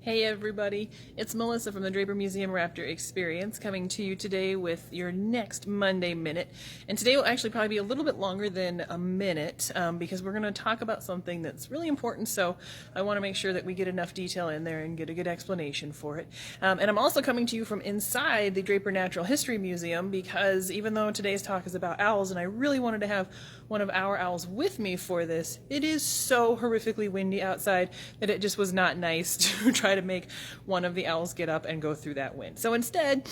Hey everybody, it's Melissa from the Draper Museum Raptor Experience coming to you today with your next Monday Minute. And today will actually probably be a little bit longer than a minute because we're going to talk about something that's really important, so I want to make sure that we get enough detail in there and get a good explanation for it. And I'm also coming to you from inside the Draper Natural History Museum because even though today's talk is about owls and I really wanted to have one of our owls with me for this, it is so horrifically windy outside that it just was not nice to try to make one of the owls get up and go through that wind. So instead,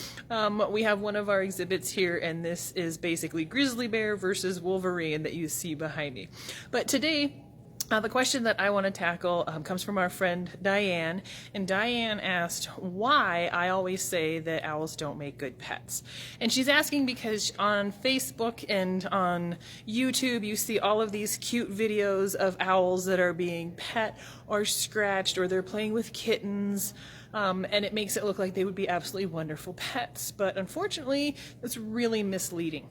we have one of our exhibits here, and this is basically grizzly bear versus wolverine that you see behind me. But today, the question that I want to tackle comes from our friend Diane, and Diane asked why I always say that owls don't make good pets. And she's asking because on Facebook and on YouTube you see all of these cute videos of owls that are being pet or scratched, or they're playing with kittens, and it makes it look like they would be absolutely wonderful pets. But unfortunately, it's really misleading.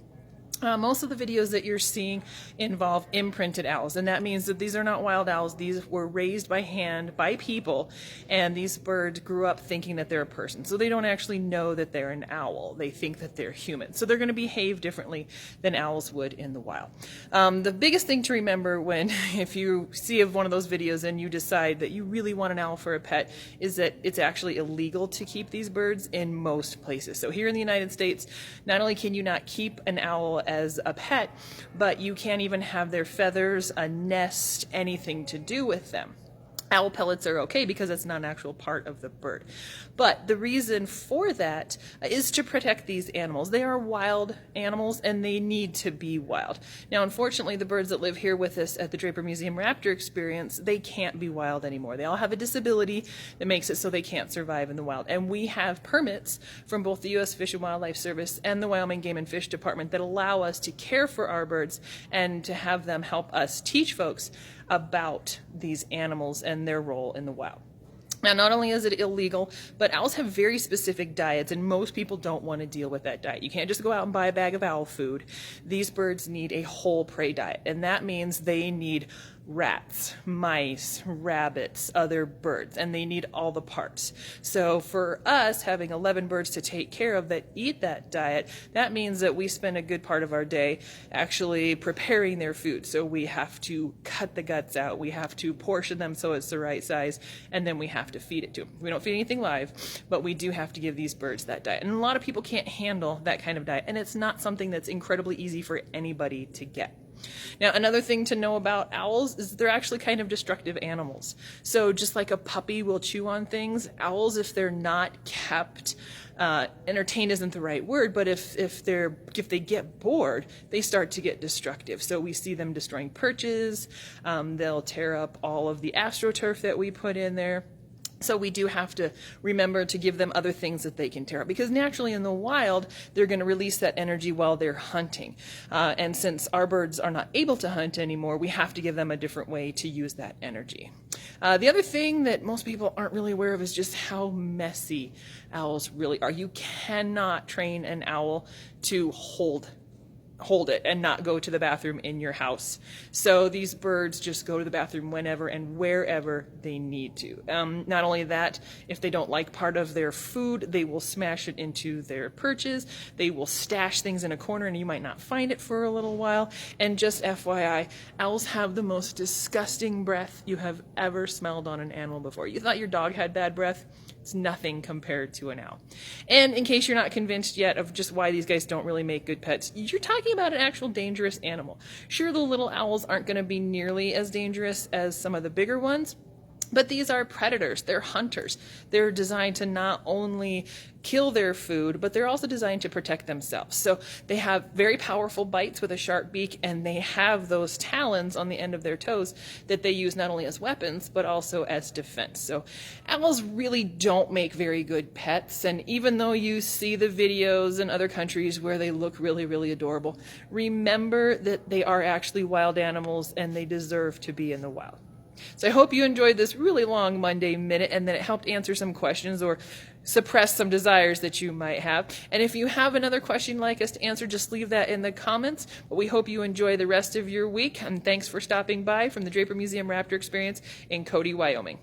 Most of the videos that you're seeing involve imprinted owls, and that means that these are not wild owls. These were raised by hand by people, and these birds grew up thinking that they're a person. So they don't actually know that they're an owl. They think that they're human. So they're going to behave differently than owls would in the wild. The biggest thing to remember if you see one of those videos and you decide that you really want an owl for a pet is that it's actually illegal to keep these birds in most places. So here in the United States, not only can you not keep an owl as a pet, but you can't even have their feathers, a nest, anything to do with them. Owl pellets are okay because it's not an actual part of the bird. But the reason for that is to protect these animals. They are wild animals and they need to be wild. Now, unfortunately, the birds that live here with us at the Draper Museum Raptor Experience, they can't be wild anymore. They all have a disability that makes it so they can't survive in the wild. And we have permits from both the U.S. Fish and Wildlife Service and the Wyoming Game and Fish Department that allow us to care for our birds and to have them help us teach folks about these animals and their role in the wild. Now, not only is it illegal, but owls have very specific diets, and most people don't want to deal with that diet. You can't just go out and buy a bag of owl food. These birds need a whole prey diet, and that means they need rats, mice, rabbits, other birds, and they need all the parts. So for us, having 11 birds to take care of that eat that diet, that means that we spend a good part of our day actually preparing their food. So we have to cut the guts out, we have to portion them so it's the right size, and then we have to feed it to them. We don't feed anything live, but we do have to give these birds that diet. And a lot of people can't handle that kind of diet, and it's not something that's incredibly easy for anybody to get. Now, another thing to know about owls is they're actually kind of destructive animals. So just like a puppy will chew on things, owls, if they're not kept, entertained isn't the right word, but if they get bored, they start to get destructive. So we see them destroying perches, they'll tear up all of the astroturf that we put in there. So we do have to remember to give them other things that they can tear up, because naturally in the wild, they're going to release that energy while they're hunting. And since our birds are not able to hunt anymore, we have to give them a different way to use that energy. The other thing that most people aren't really aware of is just how messy owls really are. You cannot train an owl to hold it and not go to the bathroom in your house. So these birds just go to the bathroom whenever and wherever they need to. Not only that, if they don't like part of their food, they will smash it into their perches. They will stash things in a corner and you might not find it for a little while. And just FYI, owls have the most disgusting breath you have ever smelled on an animal before. You thought your dog had bad breath? It's nothing compared to an owl. And in case you're not convinced yet of just why these guys don't really make good pets, you're talking about an actual dangerous animal. Sure, the little owls aren't going to be nearly as dangerous as some of the bigger ones, but these are predators. They're hunters. They're designed to not only kill their food, but they're also designed to protect themselves. So they have very powerful bites with a sharp beak, and they have those talons on the end of their toes that they use not only as weapons, but also as defense. So owls really don't make very good pets, and even though you see the videos in other countries where they look really, really adorable, remember that they are actually wild animals and they deserve to be in the wild. So I hope you enjoyed this really long Monday Minute and that it helped answer some questions or suppress some desires that you might have. And if you have another question you'd like us to answer, just leave that in the comments. But we hope you enjoy the rest of your week, and thanks for stopping by from the Draper Museum Raptor Experience in Cody, Wyoming.